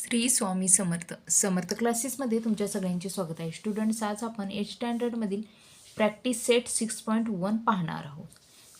श्री स्वामी समर्थ समर्थ क्लासेसमध्ये तुमच्या सगळ्यांचे स्वागत आहे. स्टुडंट्स, आज आपण 8th स्टँडर्डमधील प्रॅक्टिस सेट 6.1 पाहणार आहोत.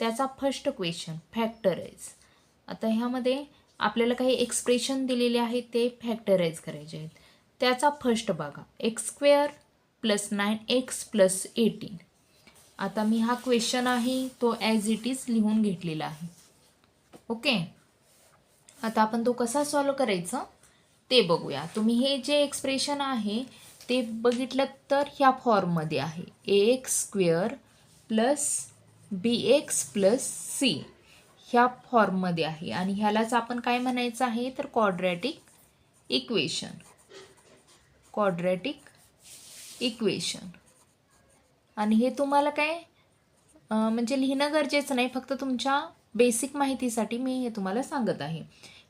त्याचा फर्स्ट क्वेश्चन फॅक्टराइज. आता ह्यामध्ये आपल्याला काही एक्सप्रेशन दिलेले आहेत, ते फॅक्टराइज करायचे आहेत. त्याचा फर्स्ट बघा, x² + 9x + 18. आता मी हा क्वेश्चन आहे तो ॲज इट इज लिहून घेतलेला आहे. ओके, आता आपण तो कसा सॉल्व करायचा ते बघूया. तुम्ही हे जे एक्सप्रेशन आहे ते बघितलं तर ह्या फॉर्ममध्ये आहे, ax² + bx + c ह्या फॉर्ममध्ये आहे. आणि ह्यालाच आपण काय म्हणायचं आहे तर क्वाड्रॅटिक इक्वेशन. आणि हे तुम्हाला काय म्हणजे लिहिणं गरजेचं नाही, फक्त तुमच्या बेसिक माहितीसाठी मी हे तुम्हाला सांगत आहे.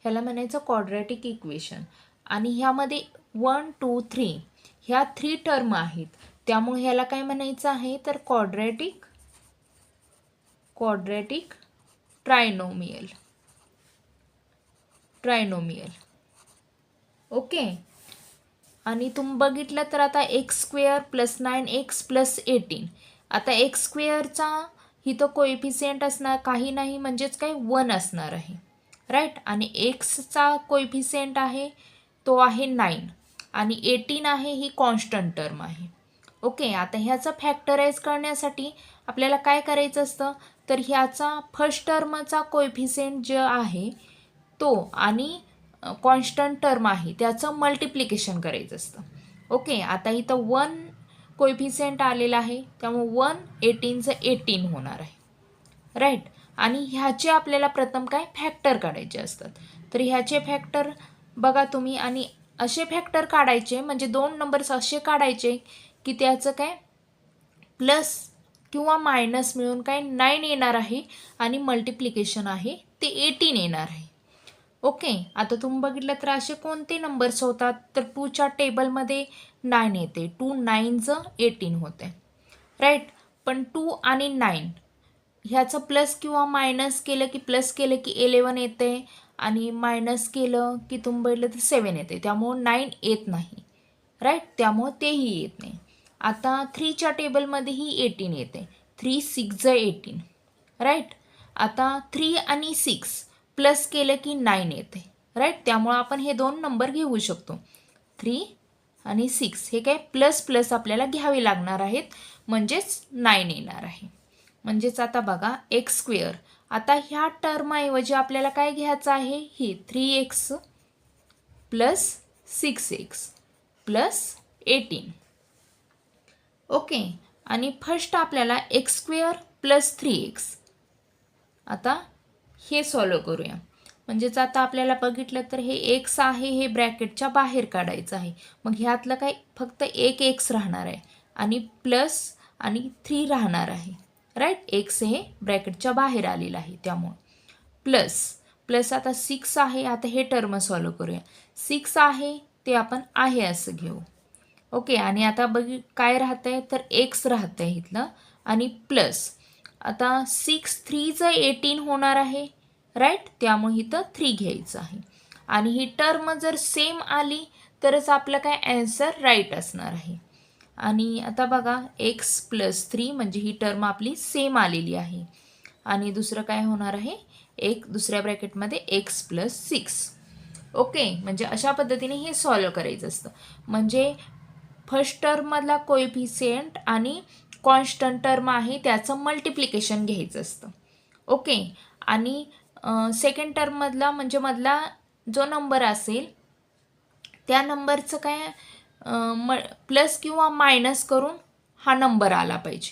ह्याला म्हणायचं क्वाड्रॅटिक इक्वेशन. आणि ह्यामध्ये 1, 2, 3 ह्या 3 टर्म आहेत, त्यामुळे ह्याला काय म्हणायचं आहे तर क्वाड्रॅटिक ट्रायनोमियल. ओके, आणि तुम्ही बघितलं तर आता x² + 9x + 18. आता x²चा इथं कोएफिशियंट असणार काही नाही, म्हणजेच काय 1 असणार आहे, राईट. आणि एक्सचा कोएफिशियंट आहे तो आहे 9 आणि 18 आहे, ही कॉन्स्टंट टर्म आहे. ओके, आता ह्याचं फॅक्टराइज करण्यासाठी आपल्याला काय करायचं असतं तर ह्याचा फर्स्ट टर्मचा कोएफिशियंट जो आहे तो आणि कॉन्स्टंट टर्म आहे त्याचं मल्टिप्लिकेशन करायचं असतं. ओके, आता इथं 1 कोएफिशियंट आलेला आहे, त्यामुळे 1 18चं 18 होणार आहे, राईट. आणि ह्याचे आपल्याला प्रथम काय फॅक्टर काढायचे असतात. तर ह्याचे फॅक्टर बघा तुम्ही, आणि असे फॅक्टर काढायचे म्हणजे 2 नंबर्स असे काढायचे की त्याचं काय प्लस किंवा मायनस मिळून काय 9 येणार आहे आणि मल्टिप्लिकेशन आहे ते 18 येणार आहे. ओके, आता तुम्ही बघितलं तर असे कोणते नंबर्स होतात तर 2च्या टेबलमध्ये 9 येते, 2 9चं 18 होते, राईट. पण 2 आणि 9 ह्याचं प्लस किंवा मायनस केलं की प्लस केलं की 11 येते आणि मायनस केलं की तुम्ही बघितलं तर 7 येते, त्यामुळं 9 येत नाही, राईट. त्यामुळं तेही येत नाही. आता 3च्या टेबलमध्येही 18 येते, 3 6 18, राईट. आता 3 आणि 6 प्लस केलं की 9 येते, राईट. त्यामुळं आपण हे 2 नंबर घेऊ शकतो, 3 आणि 6 हे काय प्लस प्लस आपल्याला घ्यावे लागणार आहेत, म्हणजेच 9 येणार आहे. म्हणजेच आता बघा x², आता ह्या टर्मऐवजी आपल्याला काय घ्यायचं आहे, ही 3x + 6x + 18. ओके, आणि फर्स्ट आपल्याला x² + 3x. आता हे सॉल्व करूया. म्हणजेच आता आपल्याला बघितलं तर हे x आहे, हे ब्रॅकेटच्या बाहेर काढायचं आहे. मग ह्यातलं काय फक्त एक x राहणार आहे आणि प्लस आणि 3 राहणार आहे, राईट. x हे ब्रॅकेटच्या बाहेर आलेलं आहे, त्यामुळं प्लस आता 6 आहे. आता हे टर्म सॉल्व करूया. 6 आहे ते आपण आहे असं घेऊ. ओके, आणि आता काय राहतंय तर x राहतंय इथलं आणि प्लस आता 6 3चं 18 होणार आहे, राईट. त्यामुळे इथं 3 घ्यायचं आहे. आणि ही टर्म जर सेम आली तरच आपलं काय ॲन्सर राईट असणार आहे. आणि आता बघा x + 3 म्हणजे ही टर्म आपली सेम आलेली आहे. आणि दुसरं काय होणार आहे, एक दुसऱ्या ब्रॅकेटमध्ये x + 6. ओके, म्हणजे अशा पद्धतीने हे सॉल्व करायचं असतं. म्हणजे फर्स्ट टर्ममधला कोएफिशियंट आणि कॉन्स्टंट टर्म आहे त्याचं मल्टिप्लिकेशन घ्यायचं असतं. ओके, आणि सेकंड टर्ममधला म्हणजे मधला जो नंबर असेल त्या नंबरचं काय प्लस किंवा मायनस करून हा नंबर आला पाहिजे.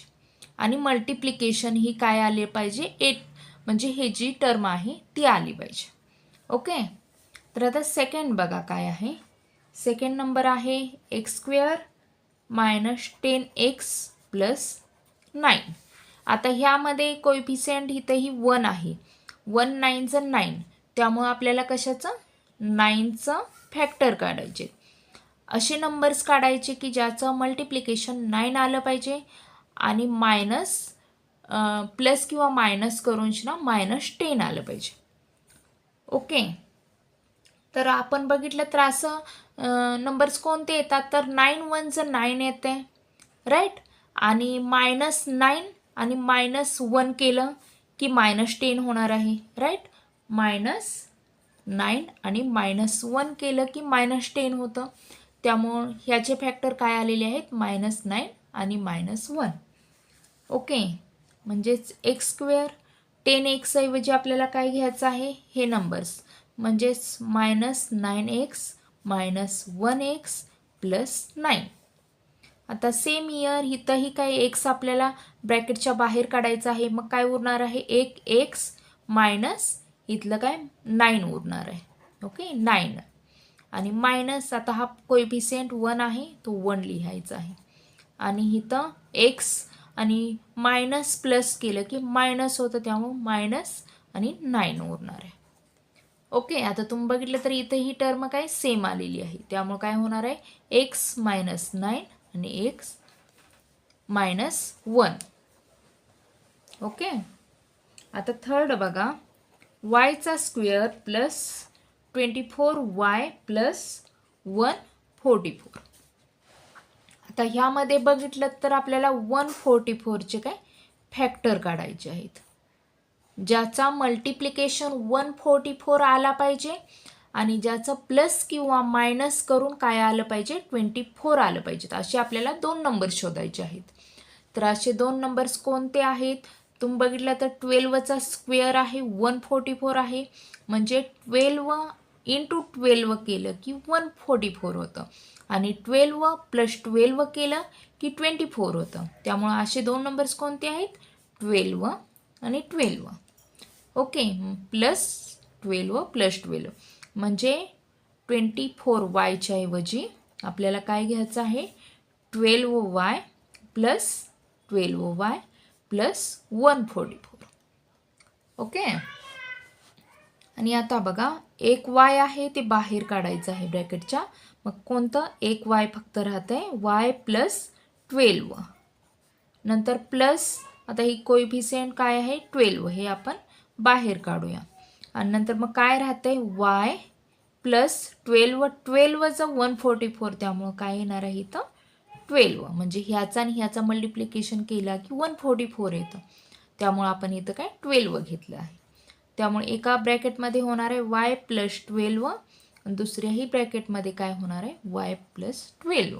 आणि मल्टिप्लिकेशन ही काय आले पाहिजे 8, म्हणजे हे जी टर्म आहे ती आली पाहिजे. ओके, तर आता सेकंड बघा काय आहे. सेकंड नंबर आहे x² - 10x + 9. आता ह्यामध्ये कोएफिशियंट इथंही 1 आहे, 1 9चं 9, त्यामुळं आपल्याला कशाचं 9चं फॅक्टर काढायचे. असे नंबर्स काढायचे की ज्याचं मल्टिप्लिकेशन 9 आलं पाहिजे आणि मायनस प्लस किंवा मायनस करून -10 आलं पाहिजे. ओके, तर आपण बघितलं तर असं नंबर्स कोणते येतात, तर 9 1 9 येते, राईट. आणि -9 आणि -1 केलं की -10 होणार आहे, राईट. -9 आणि -1 केलं की -10 होतं. त्यामुळं ह्याचे फॅक्टर काय आलेले आहेत, -9 आणि -1. ओके, म्हणजेच x², 10x ऐवजी आपल्याला काय घ्यायचं आहे, हे नंबर्स, म्हणजेच -9x -1x +9. आता सेम इयर इथंही काय एक्स आपल्याला ब्रॅकेटच्या बाहेर काढायचं आहे, मग काय उरणार आहे, एक एक्स मायनस इथलं काय 9 उरणार आहे. ओके, 9 आणि मायनस, आता हा कोएफिशियंट 1 आहे तो 1 लिहायचा आहे. आणि इथं एक्स आणि मायनस प्लस केलं की मायनस होतं, त्यामुळं मायनस आणि 9 उरणार आहे. ओके, आता तुम्ही बघितलं तर इथं ही टर्म काय सेम आलेली आहे, त्यामुळे काय होणार आहे, एक्स -9 आणि एक्स -1. ओके, आता थर्ड बघा, वायचा स्क्वेअर प्लस 24y प्लस 144. आता ह्यामध्ये बघितलं तर आपल्याला 144चे काय फॅक्टर काढायचे आहेत, ज्याचा मल्टिप्लिकेशन 144 आला पाहिजे आणि ज्याचं प्लस किंवा मायनस करून काय आलं पाहिजे, 24 आलं पाहिजे. असे आपल्याला 2 नंबर शोधायचे आहेत. तर असे 2 नंबर्स कोणते आहेत, तुम्ही बघितलं तर 12चा स्क्वेअर आहे 144 आहे, म्हणजे 12 इंटू 12 केलं की 144 होतं आणि 12 प्लस 12 केलं की 24 होतं. त्यामुळं असे 2 नंबर्स कोणते आहेत, 12 आणि 12. ओके, प्लस 12 प्लस 12 म्हणजे 24y ऐवजी आपल्याला काय घ्यायचं आहे, 12y plus 12y plus 144. Okay, आणि आता बघा, एक y आहे ते बाहेर काढायचं आहे ब्रॅकेटच्या, मग कोणतं, एक y फक्त राहतंय, y प्लस 12 नंतर प्लस, आता ही कोएफिशियंट काय आहे 12, हे आपण बाहेर काढूया. आणि नंतर मग काय राहतंय, y प्लस 12, 12चं 144, त्यामुळं काय येणार आहे इथं 12, म्हणजे ह्याचा आणि ह्याचा मल्टिप्लिकेशन केला की 144 येतं, त्यामुळं आपण इथं काय 12 घेतलं आहे. त्यामुळे एका ब्रॅकेटमध्ये होणार आहे y प्लस 12 आणि दुसऱ्याही ब्रॅकेटमध्ये काय होणार आहे, y प्लस 12.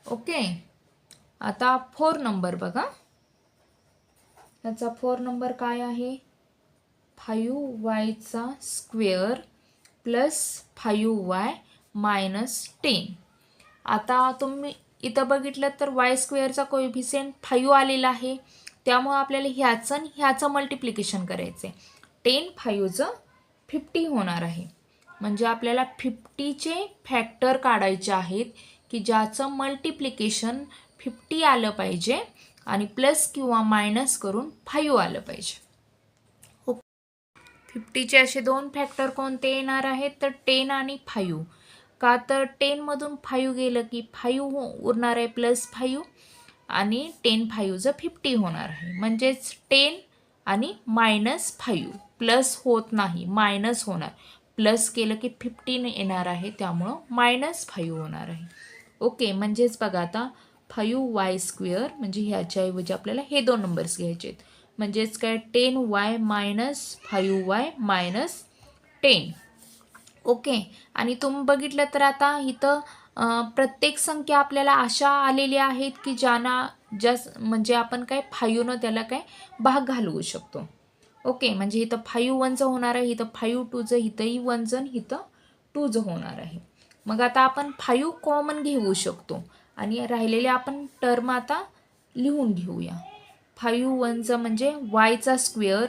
ओके, आता 4 नंबर बघा, याचा 4 नंबर काय आहे, 5yचा स्क्वेअर प्लस 5y मायनस 10. आता तुम्ही इथं बघितलं तर y स्क्वेअरचा कोएफिशियंट 5 आलेला आहे, त्यामुळे आपल्याला ह्याचं आणि ह्याचं मल्टिप्लिकेशन करायचं आहे. 10 5चं 50 होणार आहे, म्हणजे आपल्याला 50चे फॅक्टर काढायचे आहेत की ज्याचं मल्टिप्लिकेशन 50 आलं पाहिजे आणि प्लस किंवा मायनस करून 5 आलं पाहिजे. 50चे असे 2 फॅक्टर कोणते येणार आहेत, तर 10 आणि 5. का तर 10 मधून 5 गेलं की 5 उरणार आहे प्लस 5 आणि 10 5चं 50 होणार आहे, म्हणजेच 10 आणि -5 प्लस होत नाही, मायनस होणार, प्लस केलं की 15 येणार आहे, त्यामुळं -5 होणार आहे. ओके, म्हणजेच बघा आता 5y स्क्वेअर, म्हणजे ह्याच्याऐवजी आपल्याला हे 2 नंबर्स घ्यायचे आहेत, म्हणजेच काय 10y minus 5y minus 10. Okay, आणि तुम्ही बघितलं तर आता इथं प्रत्येक संख्या आपल्याला अशा आलेल्या आहेत की ज्यांना म्हणजे आपण काय 5नं त्याला काय भाग घालवू शकतो. ओके, म्हणजे इथं 5 1चं होणार आहे, इथं 5 2चं, इथंही 1चं, इथं 2चं होणार आहे. मग आता आपण 5 कॉमन घेऊ शकतो आणि राहिलेले आपण टर्म आता लिहून घेऊया. 5 1चं म्हणजे yचा स्क्वेअर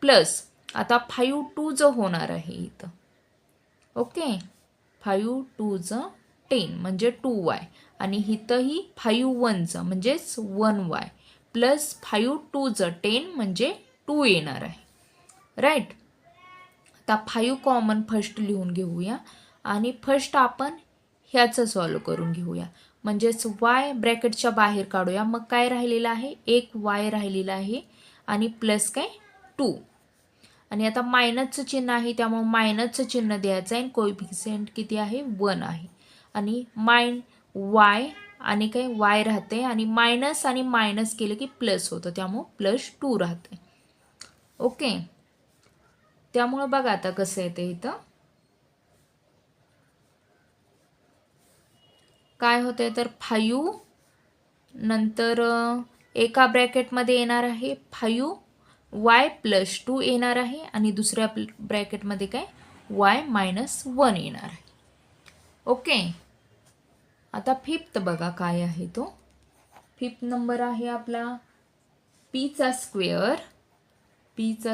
प्लस, आता 5 2चं होणार आहे इथं. ओके, 5 2चं 10 म्हणजे 2y आणि इथंही 5 1चं म्हणजेच 1y प्लस 5 2चं 10 म्हणजे 2 येणार आहे, राईट. आता 5 कॉमन फर्स्ट लिहून घेऊया आणि फर्स्ट आपण ह्याचं सॉल्व करून घेऊया, म्हणजेच y ब्रॅकेटच्या बाहेर काढूया. मग काय राहिलेलं आहे, एक y राहिलेला आहे आणि प्लस काय 2 आणि आता मायनसचं चिन्ह आहे त्यामुळे मायनसचं चिन्ह द्यायचं आहे. कोएफिशियंट किती आहे 1 आहे. आणि वाय आणि काय वाय राहते आणि मायनस केलं की प्लस होतं त्यामुळं +2 राहते. ओके. त्यामुळं बघा आता कसं येते इथं काय होतंय तर 5 नंतर एका ब्रॅकेटमध्ये येणार आहे 5y + 2 येणार आहे आणि दुसऱ्या ब्रॅकेटमध्ये काय y - 1 येणार आहे. ओके. आता फिफ्थ बघा काय आहे तो. फिफ्थ नंबर आहे आपला पीचा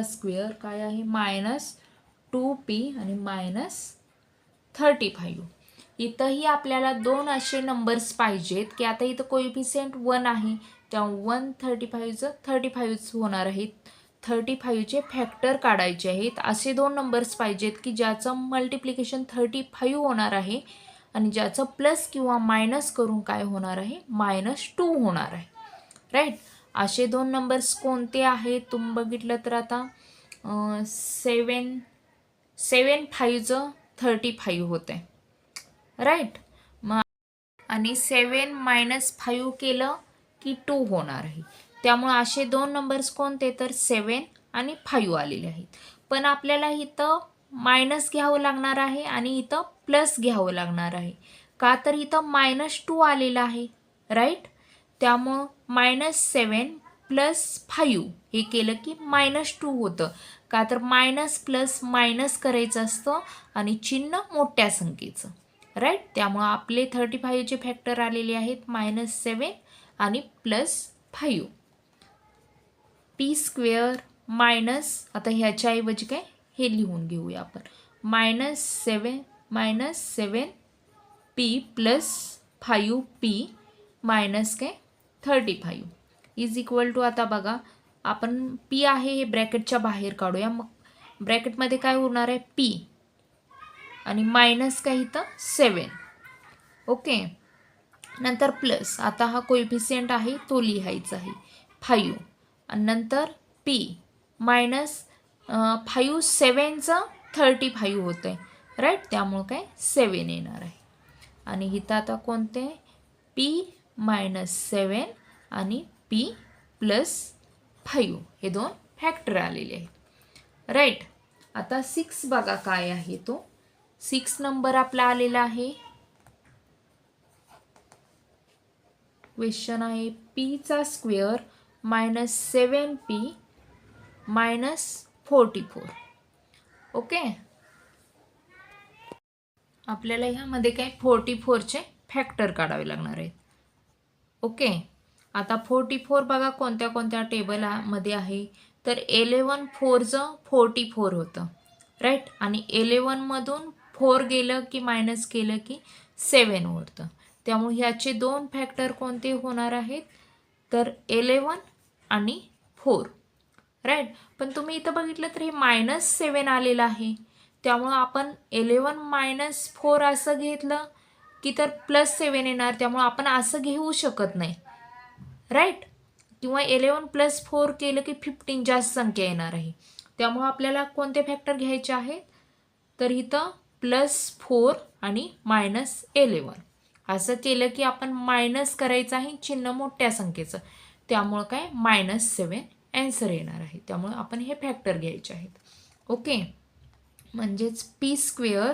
स्क्वेअर काय आहे -2p आणि -35. इथंही आपल्याला दोन असे नंबर्स पाहिजेत की आता इथं कोएफिशियंट 1 आहे तेव्हा 135चं 35 होणार आहेत. 35चे फॅक्टर काढायचे आहेत. असे दोन नंबर्स पाहिजेत की ज्याचं मल्टिप्लिकेशन 35 होणार आहे आणि ज्याचं प्लस किंवा मायनस करून काय होणार आहे -2 होणार आहे. राईट. असे दोन नंबर्स कोणते आहेत तुम्ही बघितलं तर आता 7 5चं 35 होते. राईट. मग आणि 7 - 5 केलं की 2 होणार आहे. त्यामुळे असे दोन नंबर्स कोणते तर 7 आणि 5 आलेले आहेत. पण आपल्याला इथं मायनस घ्यावं लागणार आहे आणि इथं प्लस घ्यावं लागणार आहे. का तर इथं -2 आलेलं आहे. राईट. त्यामुळं -7 + 5 हे केलं की -2 होतं. का तर मायनस प्लस मायनस करायचं असतं आणि चिन्ह मोठ्या संख्येचं. राईट. त्यामुळं आपले 35चे फॅक्टर आलेले आहेत -7 आणि +5. p² मायनस आता ह्याच्याऐवजी काय हे लिहून घेऊया आपण -7p + 5p मायनस काय 35 इज इक्वल टू आता बघा आपण p आहे हे ब्रॅकेटच्या बाहेर काढूया. मग ब्रॅकेटमध्ये काय होणार आहे p आणि मायनस काय इथं 7. ओके. नंतर प्लस आता हा कोएफिशियंट आहे तो लिहायचा आहे 5 आणि नंतर p मायनस 5 7चं 35 होतं आहे. राईट. त्यामुळं काय 7 येणार आहे. आणि इथं आता कोणते p - 7 आणि p + 5 हे दोन फॅक्टर आलेले आहेत. राईट. आता 6 बघा काय आहे तो. 6 नंबर आपला आलेला आहे. क्वेश्चन आहे पीचा स्क्वेअर -7p - 44. ओके. आपल्याला ह्यामध्ये काय 44चे फॅक्टर काढावे लागणार आहेत. ओके. आता 44 बघा कोणत्या कोणत्या टेबलमध्ये आहे तर 11 4चं 44 होतं. राईट. आणि 11 मधून 4 गेलं की मायनस केलं की 7 होतं. त्यामुळे ह्याचे दोन फॅक्टर कोणते होणार आहेत तर 11 आणि 4. राईट. पण तुम्ही इथं बघितलं तर हे -7 आलेलं आहे. त्यामुळं आपण 11 - 4 असं घेतलं की तर +7 येणार. त्यामुळं आपण असं घेऊ शकत नाही. राईट. किंवा 11 + 4 केलं की 15 जास्त संख्या येणार आहे. त्यामुळं आपल्याला कोणते फॅक्टर घ्यायचे आहेत तर इथं +4 आणि -11 असं केलं की आपण मायनस करायचं आहे चिन्ह मोठ्या संख्येचं. त्यामुळं काय -7 ॲन्सर येणार आहे. त्यामुळं आपण हे फॅक्टर घ्यायचे आहेत. ओके. म्हणजेच p²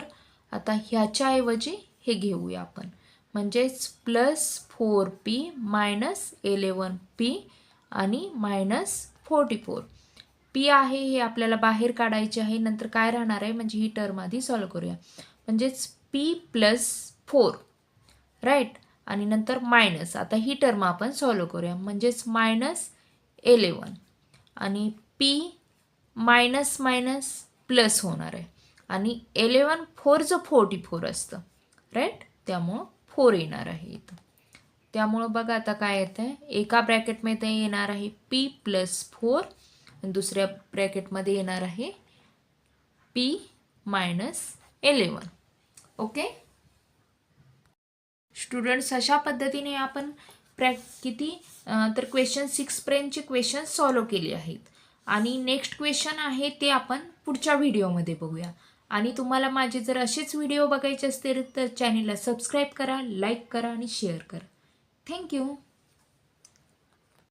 आता ह्याच्याऐवजी हे घेऊया आपण म्हणजेच +4p - 11p आणि -44. p आहे हे आपल्याला बाहेर काढायचे आहे. नंतर काय राहणार आहे म्हणजे ही टर्म आधी सॉल्व करूया. म्हणजेच p + 4. राईट. आणि नंतर मायनस आता ही टर्म आपण सॉल्व करूया म्हणजेच -11 आणि p मायनस मायनस प्लस होणार आहे आणि 11 4चं 44 असतं. राईट. त्यामुळं 4 येणार आहे इथं. त्यामुळं बघा आता काय येतं आहे एका ब्रॅकेटमध्ये येणार आहे p + 4 आणि दुसऱ्या ब्रॅकेटमध्ये येणार आहे p - 11. ओके. स्टुडंट्स अशा पद्धतीने आपण किती तर क्वेश्चन 6 पर्यंतचे क्वेश्चन सॉल्व केले आहेत. आणि नेक्स्ट क्वेश्चन आहे ते आपण पुढच्या व्हिडिओमध्ये बघूया. आणि तुम्हाला माझे जर असेच व्हिडिओ बघायचे असतील तर चॅनलला सबस्क्राईब करा, लाईक करा आणि शेअर करा. थँक्यू.